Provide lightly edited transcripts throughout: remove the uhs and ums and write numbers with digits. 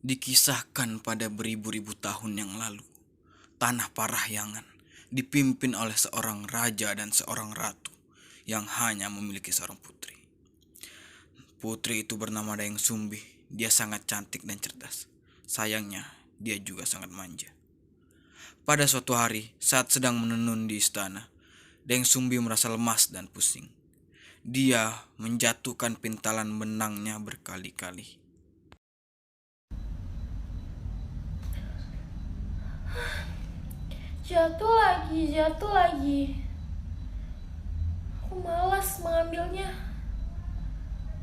Dikisahkan pada beribu-ribu tahun yang lalu, tanah Parahyangan dipimpin oleh seorang raja dan seorang ratu yang hanya memiliki seorang putri. Putri itu bernama Dayang Sumbi. Dia sangat cantik dan cerdas. Sayangnya, dia juga sangat manja. Pada suatu hari, saat sedang menenun di istana, Dayang Sumbi merasa lemas dan pusing. Dia menjatuhkan pintalan benangnya berkali-kali. Jatuh lagi. Aku malas mengambilnya.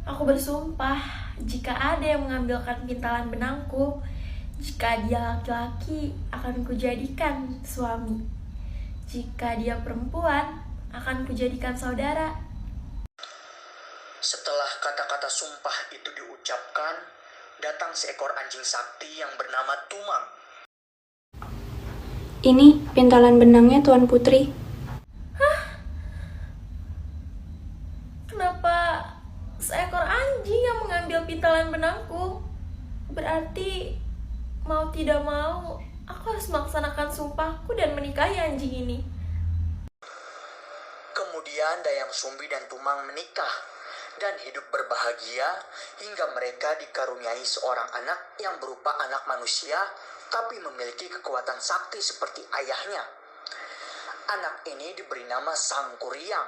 Aku bersumpah, jika ada yang mengambilkan pintalan benangku, jika dia laki-laki, akan kujadikan suami. Jika dia perempuan, akan kujadikan saudara. Setelah kata-kata sumpah itu diucapkan, datang seekor anjing sakti yang bernama Tumang. Ini pintalan benangnya Tuan Putri. Kenapa seekor anjing yang mengambil pintalan benangku? Berarti mau tidak mau, aku harus melaksanakan sumpahku dan menikahi anjing ini. Kemudian Dayang Sumbi dan Tumang menikah dan hidup berbahagia hingga mereka dikaruniai seorang anak yang berupa anak manusia tapi memiliki kekuatan sakti seperti ayahnya. Anak ini diberi nama Sang Kuryang.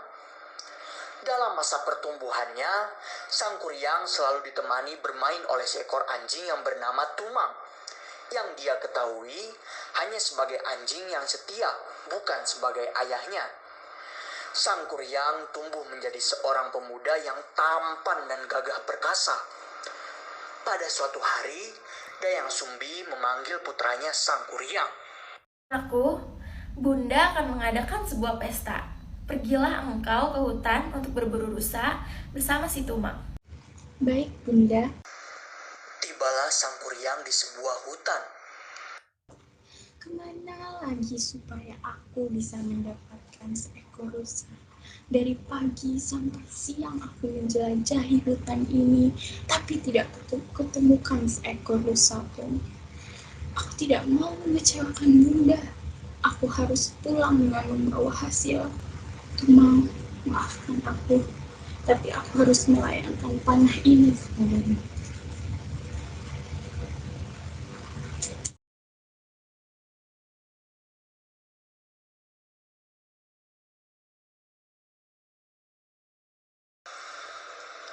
Dalam masa pertumbuhannya, Sang Kuryang selalu ditemani bermain oleh seekor anjing yang bernama Tumang, yang dia ketahui hanya sebagai anjing yang setia, bukan sebagai ayahnya. Sang Kuryang tumbuh menjadi seorang pemuda yang tampan dan gagah perkasa. Pada suatu hari, Dayang Sumbi memanggil putranya Sang Kuryang. Aku, Bunda akan mengadakan sebuah pesta. Pergilah engkau ke hutan untuk berburu rusa bersama si Tumang. Baik, Bunda. Tibalah Sang Kuryang di sebuah hutan. Kemana lagi supaya aku bisa mendapatkan seekor rusa? Dari pagi sampai siang aku menjelajahi hutan ini, tapi tidak kutemukan seekor rusa pun. Aku tidak mau mengecewakan Bunda. Aku harus pulang dengan membawa hasil. Tumang, maafkan aku, tapi aku harus melayangkan panah ini kepadamu.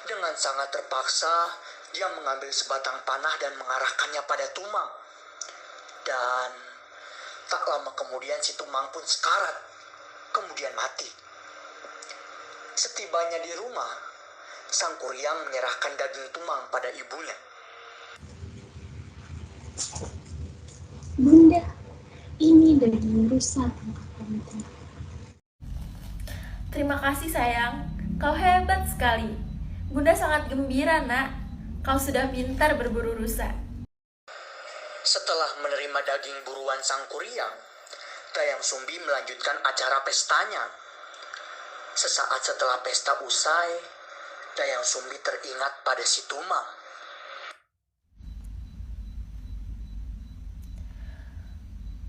Dengan sangat terpaksa, dia mengambil sebatang panah dan mengarahkannya pada Tumang. Dan tak lama kemudian si Tumang pun sekarat, kemudian mati. Setibanya di rumah, Sang Kuryang menyerahkan daging Tumang pada ibunya. Bunda, ini daging rusa tangkapan itu. Terima kasih sayang, kau hebat sekali. Bunda sangat gembira nak, kau sudah pintar berburu rusa. Setelah menerima daging buruan Sang Kuryang, Dayang Sumbi melanjutkan acara pestanya. Sesaat setelah pesta usai, Dayang Sumbi teringat pada si Tumang.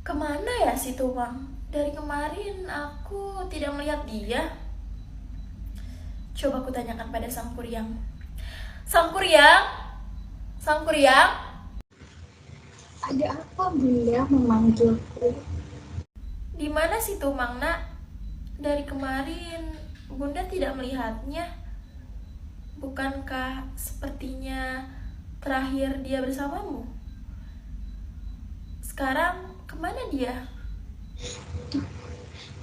Kemana ya si Tumang? Dari kemarin aku tidak melihat dia. Coba aku tanyakan pada Sang Kuryang. Sang Kuryang? Sang Kuryang? Ada apa Bunda memanggilku? Di mana si Tumang nak? Dari kemarin Bunda tidak melihatnya. Bukankah sepertinya terakhir dia bersamamu? Sekarang kemana dia?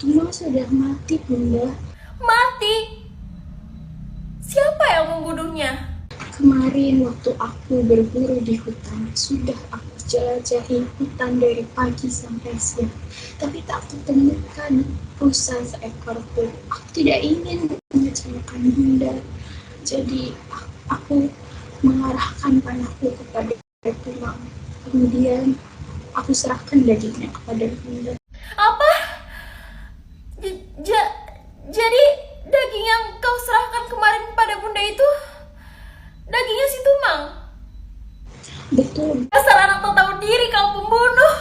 Tumang sudah mati, Bunda. Mati? Siapa yang membunuhnya? Kemarin waktu aku berburu di hutan, sudah aku jelajahi hutan dari pagi sampai siang, tapi tak kutemukan rusa seekor pun. Aku tidak ingin mengecewakan Bunda, jadi aku mengarahkan panahku kepada Tumang. Kemudian aku serahkan dagingnya kepada Bunda. Apa? Jadi daging yang kau serahkan kemarin pada Bunda itu dagingnya si Tumang? Betul. Dasar anak tak tahu diri, kau pembunuh.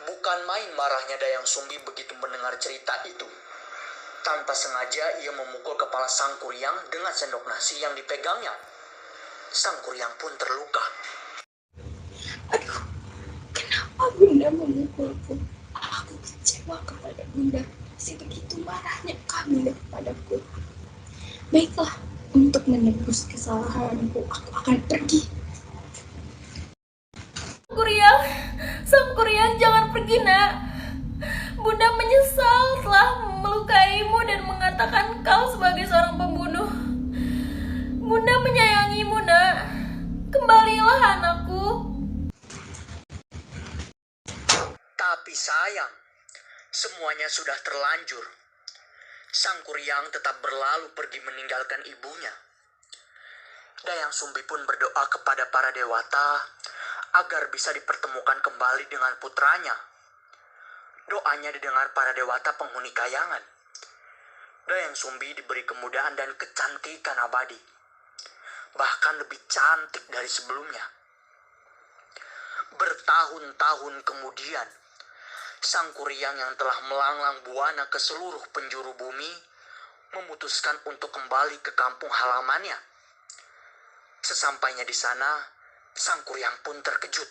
Bukan main marahnya Dayang Sumbi begitu mendengar cerita itu. Tanpa sengaja ia memukul kepala Sang Kuryang dengan sendok nasi yang dipegangnya. Sang Kuryang pun terluka. Aduh, kenapa Bunda memukulku? Aku kecewa kepada Bunda. Sebegitu marahnya Bunda kepadaku. Baiklah, untuk menebus kesalahanku, aku akan pergi. Sang Kuryang, jangan pergi nak. Bunda menyesal telah melukaimu dan mengatakan kau sebagai seorang pembunuh. Bunda menyayangimu nak. Kembalilah anakku. Tapi sayang, semuanya sudah terlanjur. Sang Kuryang tetap berlalu pergi meninggalkan ibunya. Dayang Sumbi pun berdoa kepada para dewata agar bisa dipertemukan kembali dengan putranya. Doanya didengar para dewata penghuni kayangan. Dayang Sumbi diberi kemudahan dan kecantikan abadi, bahkan lebih cantik dari sebelumnya. Bertahun-tahun kemudian, Sang Kuryang yang telah melanglang buana ke seluruh penjuru bumi memutuskan untuk kembali ke kampung halamannya. Sesampainya di sana, Sang Kuryang pun terkejut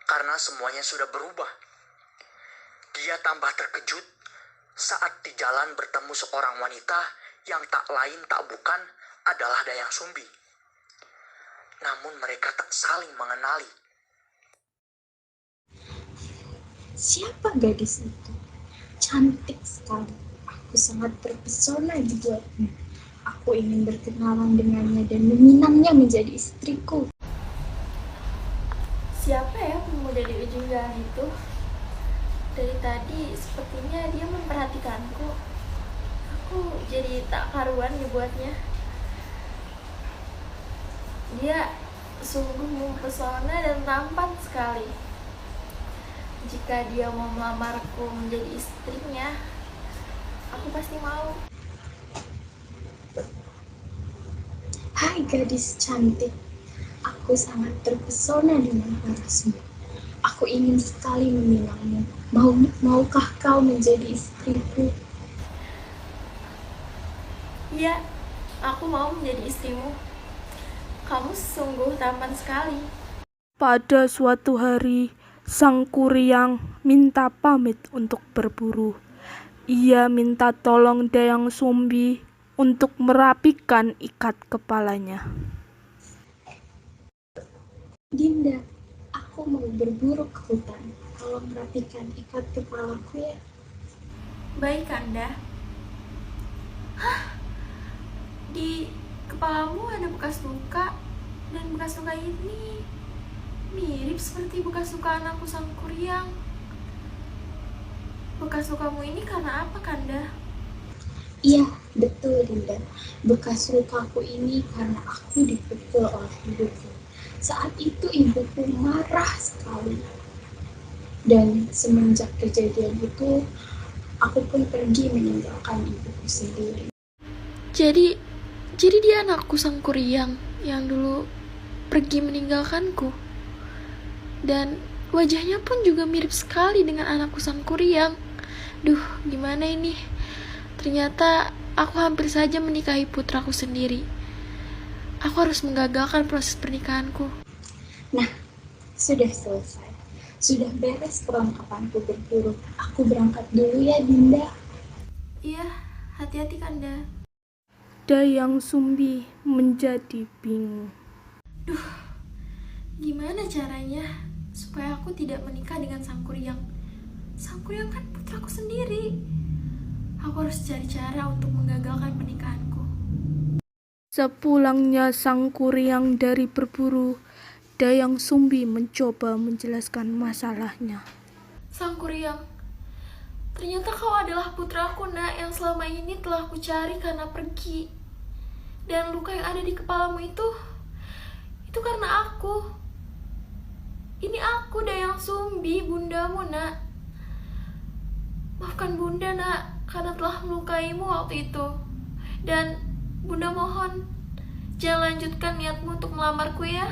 karena semuanya sudah berubah. Dia tambah terkejut saat di jalan bertemu seorang wanita yang tak lain tak bukan adalah Dayang Sumbi. Namun mereka tak saling mengenali. Siapa gadis itu? Cantik sekali. Aku sangat terpesona dibuatnya. Aku ingin berkenalan dengannya dan meminangnya menjadi istriku. Siapa ya pemuda di ujung jalan itu? Dari tadi sepertinya dia memperhatikanku. Aku jadi tak karuan dibuatnya. Dia sungguh mempesona dan tampan sekali. Jika dia mau melamarku menjadi istrinya, aku pasti mau. Hai gadis cantik, aku sangat terpesona dengan parasmu. Aku ingin sekali meminangmu. Maukah kau menjadi istriku? Iya, aku mau menjadi istrimu. Kamu sungguh tampan sekali. Pada suatu hari, Sang Kuryang minta pamit untuk berburu. Ia minta tolong Dayang Sumbi untuk merapikan ikat kepalanya. Dinda, aku mau berburu ke hutan. Tolong rapikan ikat kepalaku ya. Baik, Kanda. Hah? Di kepalamu ada bekas luka, dan bekas luka ini mirip seperti bekas luka anakku Sang Kuryang. Bekas lukamu ini karena apa, Kanda? Iya, betul Dinda. Bekas lukaku ini karena aku dipukul oleh ibuku. Saat itu ibuku marah sekali. Dan semenjak kejadian itu, aku pun pergi meninggalkan ibuku sendiri. Jadi dia anakku Sang Kuryang yang dulu pergi meninggalkanku. Dan wajahnya pun juga mirip sekali dengan anakku Sang Kuryang. Duh, gimana ini? Ternyata aku hampir saja menikahi putraku sendiri. Aku harus menggagalkan proses pernikahanku. Nah, sudah selesai. Sudah beres perlengkapanku berburu. Aku berangkat dulu ya, Dinda. Iya, hati-hati Kanda. Dayang Sumbi menjadi bingung. Gimana caranya supaya aku tidak menikah dengan Sang Kuryang? Sang Kuryang kan putraku sendiri. Aku harus cari cara untuk menggagalkan pernikahanku. Sepulangnya Sang Kuryang dari berburu, Dayang Sumbi mencoba menjelaskan masalahnya. Sang Kuryang, ternyata kau adalah putraku nak yang selama ini telah kucari karena pergi. Dan luka yang ada di kepalamu itu karena aku. Ini aku Dayang Sumbi, bundamu nak. Maafkan bunda nak karena telah melukaimu waktu itu. Dan bunda mohon jangan lanjutkan niatmu untuk melamarku ya.